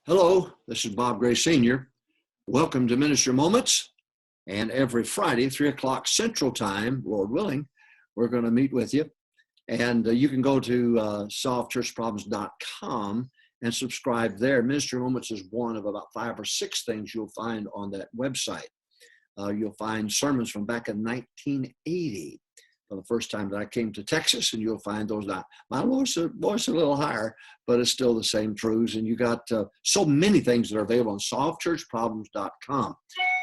Hello, this is Bob Gray Sr. Welcome to Ministry Moments. And every Friday, 3 o'clock Central Time, Lord willing, we're going to meet with you. And you can go to solvechurchproblems.com and subscribe there. Ministry Moments is one of about 5 or 6 things you'll find on that website. You'll find sermons from back in 1980. For the first time that I came to Texas, and you'll find those now. My voice a little higher, but it's still the same truths. And you got so many things that are available on solvechurchproblems.com.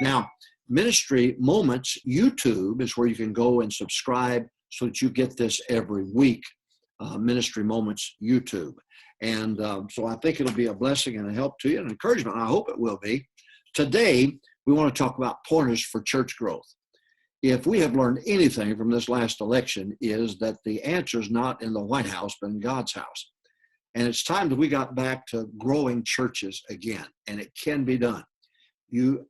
Now, Ministry Moments YouTube is where you can go and subscribe so that you get this every week. Ministry Moments YouTube. And so I think it'll be a blessing and a help to you and encouragement. I hope it will be. Today, we want to talk about pointers for church growth. If we have learned anything from this last election is that the answer is not in the White House, but in God's house. And it's time that we got back to growing churches again, and it can be done.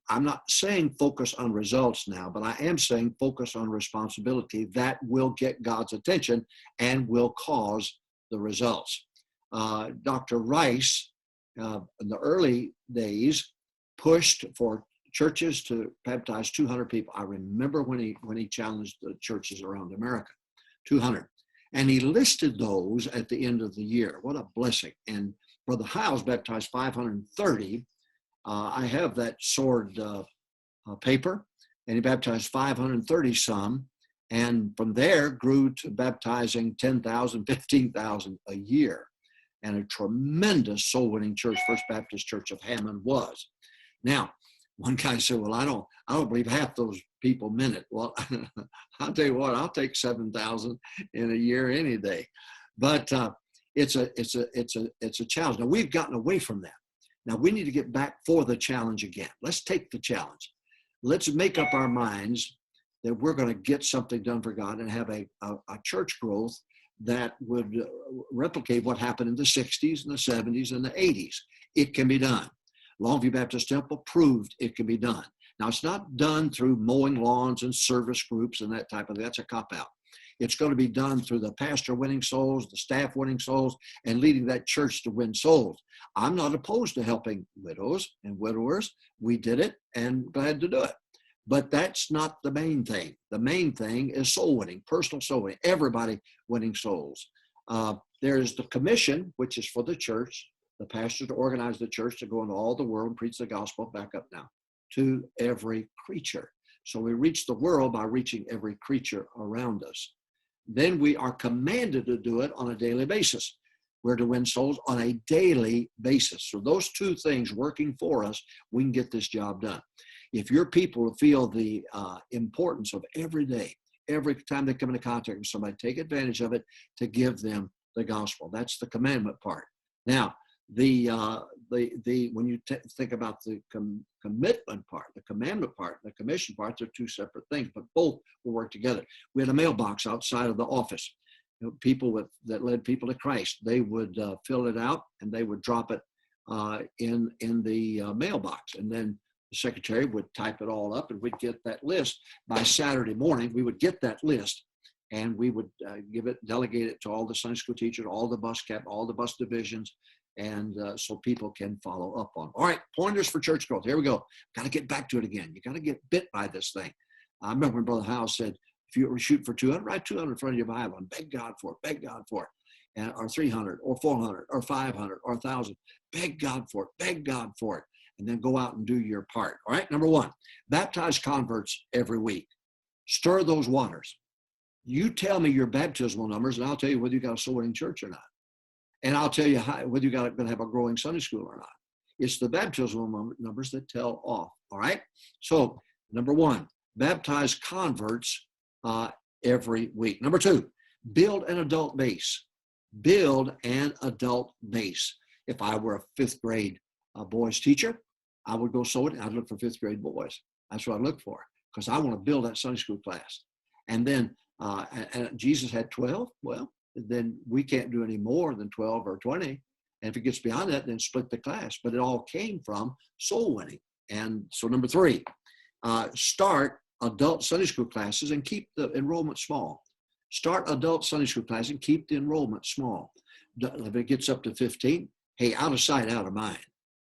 I'm not saying focus on results now, but I am saying focus on responsibility that will get God's attention and will cause the results. Dr. Rice, in the early days, pushed for churches to baptize 200 people. I remember when he challenged the churches around America, 200. And he listed those at the end of the year. What a blessing. And Brother Hiles baptized 530. I have that sword paper, and he baptized 530 some. And from there grew to baptizing 10,000, 15,000 a year. And a tremendous soul-winning church, First Baptist Church of Hammond was. Now, one guy said, well, I don't believe half those people meant it. Well, I'll tell you what, I'll take 7,000 in a year any day. But it's a challenge. Now, we've gotten away from that. Now, we need to get back for the challenge again. Let's take the challenge. Let's make up our minds that we're going to get something done for God and have a church growth that would replicate what happened in the 60s and the 70s and the 80s. It can be done. Longview Baptist Temple proved it can be done. Now, it's not done through mowing lawns and service groups and that type of thing. That's a cop-out. It's going to be done through the pastor winning souls, the staff winning souls, and leading that church to win souls. I'm not opposed to helping widows and widowers. We did it and glad to do it. But that's not the main thing. The main thing is soul winning, personal soul winning, everybody winning souls. There's the commission, which is for the church, the pastor to organize the church to go into all the world and preach the gospel, back up now, to every creature. So we reach the world by reaching every creature around us. Then we are commanded to do it on a daily basis. We're to win souls on a daily basis. So those two things working for us, we can get this job done. If your people feel the importance of every day, every time they come into contact with somebody, take advantage of it to give them the gospel. That's the commandment part. Now, when you think about the commitment part, the commandment part, the commission part, they're two separate things, but both will work together. We had a mailbox outside of the office. People that led people to Christ, they would fill it out and they would drop it in the mailbox, and then the secretary would type it all up, and we'd get that list by Saturday morning. We would get that list, and we would delegate it to all the Sunday school teachers, all the bus divisions. And so people can follow up on. All right, pointers for church growth. Here we go. Got to get back to it again. You got to get bit by this thing. I remember when Brother Howell said, if you were shooting for 200, write 200 in front of your Bible and beg God for it, and, or 300 or 400 or 500 or 1,000. Beg God for it, and then go out and do your part. All right, number one, baptize converts every week. Stir those waters. You tell me your baptismal numbers, and I'll tell you whether you got a soul-winning church or not. And I'll tell you whether you're going to have a growing Sunday school or not. It's the baptismal numbers that tell off, all right? So, number one, baptize converts every week. Number two, build an adult base. Build an adult base. If I were a fifth grade boys teacher, I would go sow it, and I'd look for fifth grade boys. That's what I look for, because I want to build that Sunday school class. And then and Jesus had 12. Well, then we can't do any more than 12 or 20. And if it gets beyond that, then split the class. But it all came from soul winning. And so number three, start adult Sunday school classes and keep the enrollment small. Start adult Sunday school classes and keep the enrollment small. If it gets up to 15, hey, out of sight, out of mind.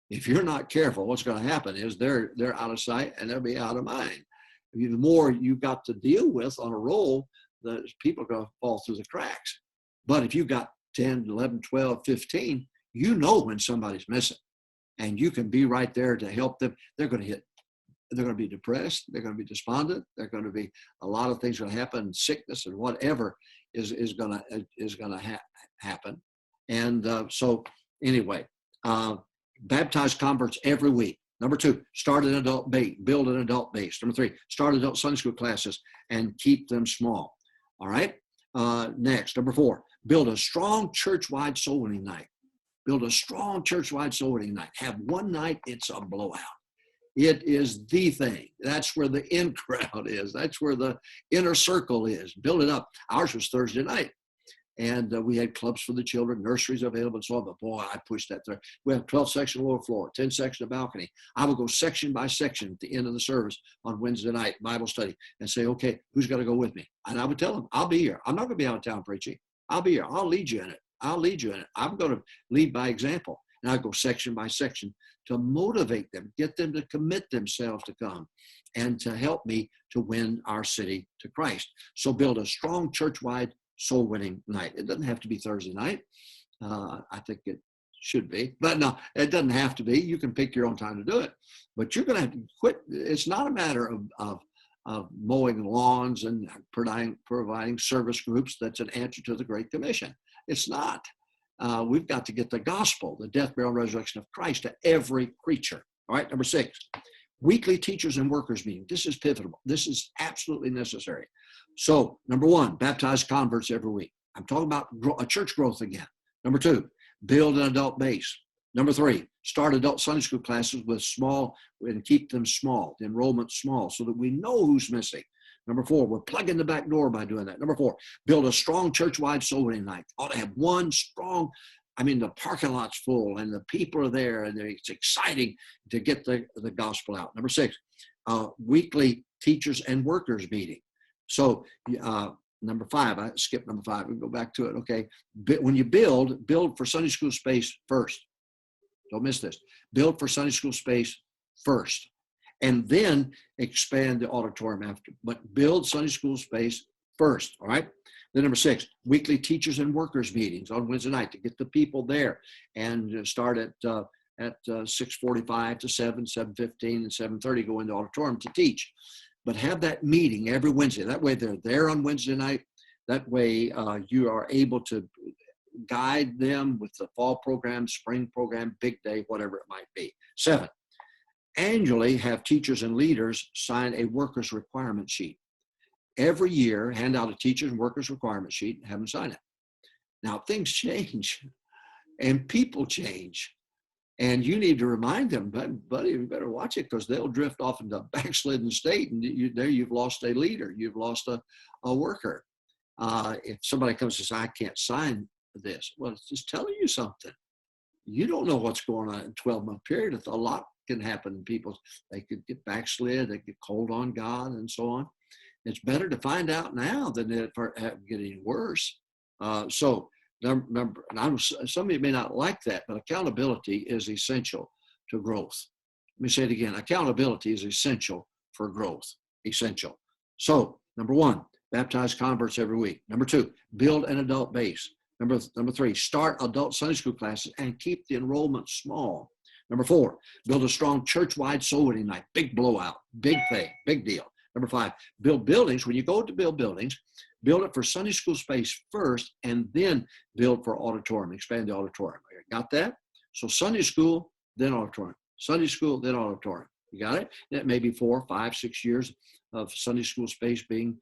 If you're not careful, what's going to happen is they're out of sight and they'll be out of mind. The more you've got to deal with on a roll, the people are going to fall through the cracks. But if you've got 10, 11, 12, 15, you know when somebody's missing, and you can be right there to help them. They're going to be depressed. They're going to be despondent. They're going to be a lot of things going to happen, sickness and whatever is going to happen. And so anyway, baptize converts every week. Number 2, start an adult base, build an adult base. Number 3, start adult Sunday school classes and keep them small. All right. Next, number 4, build a strong church-wide soul winning night. Build a strong church-wide soul winning night. Have one night, it's a blowout. It is the thing. That's where the in crowd is. That's where the inner circle is. Build it up. Ours was Thursday night. And we had clubs for the children, nurseries available, and so on. But boy, I pushed that through. We have 12 section lower floor, 10 section of balcony. I would go section by section at the end of the service on Wednesday night, Bible study, and say, okay, who's got to go with me? And I would tell them, I'll be here. I'm not going to be out of town preaching. I'll be here. I'll lead you in it. I'll lead you in it. I'm going to lead by example. And I go section by section to motivate them, get them to commit themselves to come and to help me to win our city to Christ. So build a strong church-wide soul winning night. It doesn't have to be Thursday night. I think it should be, but no, it doesn't have to be. You can pick your own time to do it, but you're going to have to quit. It's not a matter of mowing lawns and providing service groups. That's an answer to the Great Commission. It's not. We've got to get the gospel, the death, burial, and resurrection of Christ to every creature. All right. Number 6, weekly teachers and workers meeting. This is pivotal. This is absolutely necessary. So, number 1, baptize converts every week. I'm talking about a church growth again. Number 2, build an adult base. Number 3, start adult Sunday school classes with small and keep them small, the enrollment small, so that we know who's missing. Number 4, we're plugging the back door by doing that. Number 4, build a strong church-wide soul winning night. Ought to have one strong, the parking lot's full and the people are there and it's exciting to get the gospel out. Number 6, weekly teachers and workers meeting. So number 5, I skipped number 5. We go back to it. Okay. When you build for Sunday school space first. Don't miss this. Build for Sunday school space first, and then expand the auditorium after. But build Sunday school space first. All right. Then number 6, weekly teachers and workers meetings on Wednesday night to get the people there, and start at 6:45 to 7, 7:15, and 7:30. Go into the auditorium to teach. But have that meeting every Wednesday. That way they're there on Wednesday night. That way you are able to guide them with the fall program, spring program, big day, whatever it might be. 7, annually have teachers and leaders sign a workers requirement sheet. Every year, hand out a teachers and workers requirement sheet and have them sign it. Now, things change and people change. And you need to remind them, buddy, you better watch it, because they'll drift off into a backslidden state, and you've lost a leader, you've lost a worker. If somebody comes and says, I can't sign this, well, it's just telling you something. You don't know what's going on in a 12-month period. A lot can happen in people. They could get backslid, they get cold on God, and so on. It's better to find out now than it get any worse. Some of you may not like that, but accountability is essential to growth. Let me say it again. Accountability is essential for growth. Essential. So, number 1, baptize converts every week. Number 2, build an adult base. Number 3, start adult Sunday school classes and keep the enrollment small. Number 4, build a strong church-wide soul winning night. Big blowout. Big thing. Big deal. Number 5, build buildings. When you go to build buildings, build it for Sunday school space first, and then build for auditorium, expand the auditorium. Got that? So Sunday school, then auditorium. Sunday school, then auditorium. You got it? That may be 4, 5, 6 years of Sunday school space being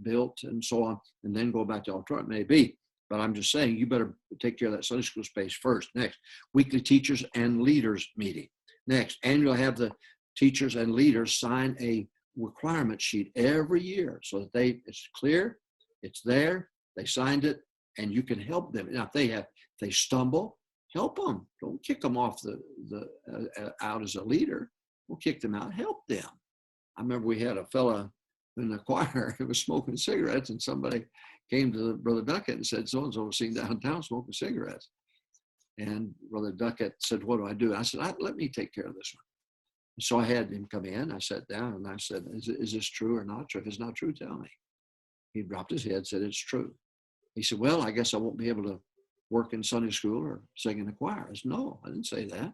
built and so on, and then go back to auditorium. Maybe. But I'm just saying, you better take care of that Sunday school space first. Next, weekly teachers and leaders meeting. Next, annually have the teachers and leaders sign a requirement sheet every year, so that it's clear, it's there, they signed it, and you can help them. Now, if they stumble, help them. Don't kick them off out as a leader. We'll kick them out, help them. I remember we had a fella in the choir who was smoking cigarettes, and somebody came to Brother Duckett and said, so-and-so was seen downtown smoking cigarettes. And Brother Duckett said, what do I do? I said, let me take care of this one. So I had him come in. I sat down and I said, is this true or not true? If it's not true, tell me. He dropped his head, said, it's true. He said, well, I guess I won't be able to work in Sunday school or sing in the choir. I said, no, I didn't say that.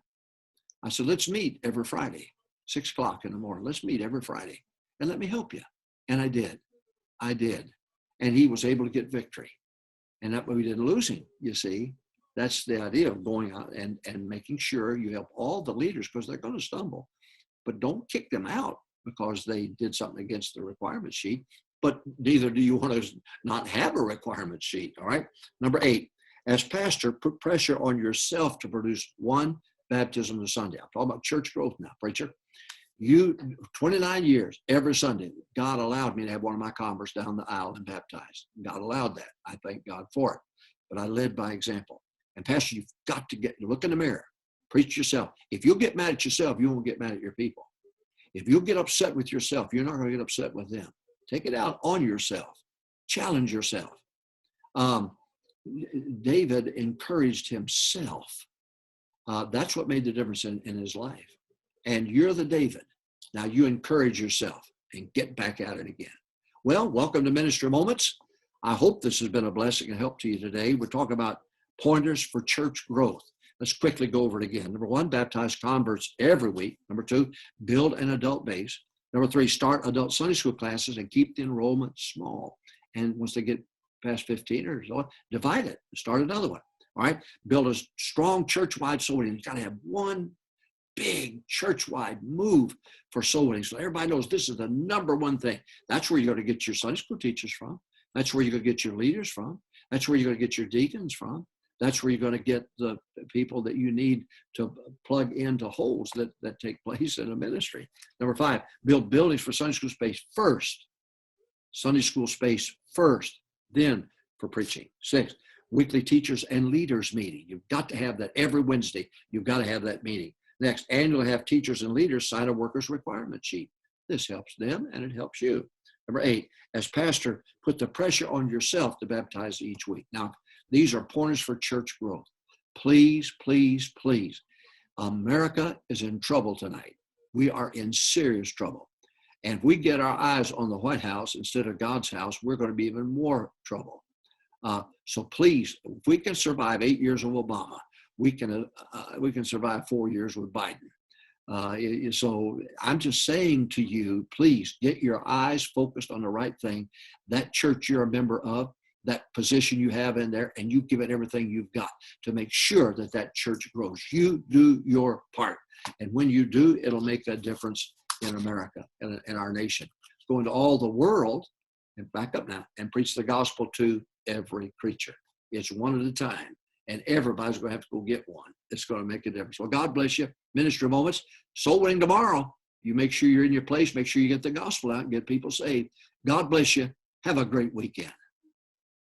I said, let's meet every Friday, 6 o'clock in the morning. Let's meet every Friday and let me help you. And I did. And he was able to get victory. And that way we didn't lose him, you see. That's the idea of going out and making sure you help all the leaders, because they're going to stumble. But don't kick them out because they did something against the requirement sheet. But neither do you want to not have a requirement sheet, all right? Number 8, as pastor, put pressure on yourself to produce one baptism a Sunday. I'm talking about church growth now, preacher. 29 years, every Sunday, God allowed me to have one of my converts down the aisle and baptized. God allowed that. I thank God for it. But I led by example. And pastor, you've got to look in the mirror, preach yourself. If you'll get mad at yourself, you won't get mad at your people. If you'll get upset with yourself, you're not going to get upset with them. Take it out on yourself. Challenge yourself. David encouraged himself. That's what made the difference in his life. And you're the David. Now you encourage yourself and get back at it again. Well, welcome to Ministry Moments. I hope this has been a blessing and help to you today. We're talking about pointers for church growth. Let's quickly go over it again. Number 1, baptize converts every week. Number 2, build an adult base. Number 3, start adult Sunday school classes and keep the enrollment small. And once they get past 15 or so, divide it and start another one. All right. Build a strong church-wide soul winning. You've got to have one big church-wide move for soul winning. So everybody knows this is the number one thing. That's where you're going to get your Sunday school teachers from. That's where you're going to get your leaders from. That's where you're going to get your deacons from. That's where you're going to get the people that you need to plug into holes that take place in a ministry. Number 5, build buildings for Sunday school space first. Sunday school space first, then for preaching. 6, weekly teachers and leaders meeting. You've got to have that every Wednesday. You've got to have that meeting. Next, annually have teachers and leaders sign a workers' requirement sheet. This helps them and it helps you. Number 8, as pastor, put the pressure on yourself to baptize each week. Now, these are pointers for church growth. Please, please, please. America is in trouble tonight. We are in serious trouble. And if we get our eyes on the White House instead of God's house, we're going to be even more trouble. So please, if we can survive 8 years of Obama, we can survive 4 years with Biden. So I'm just saying to you, please get your eyes focused on the right thing. That church you're a member of, that position you have in there, and you give it everything you've got to make sure that that church grows. You do your part. And when you do, it'll make a difference in America and in our nation. Go into all the world, and back up now, and preach the gospel to every creature. It's one at a time. And everybody's going to have to go get one. It's going to make a difference. Well, God bless you. Ministry Moments. Soul winning tomorrow. You make sure you're in your place. Make sure you get the gospel out and get people saved. God bless you. Have a great weekend.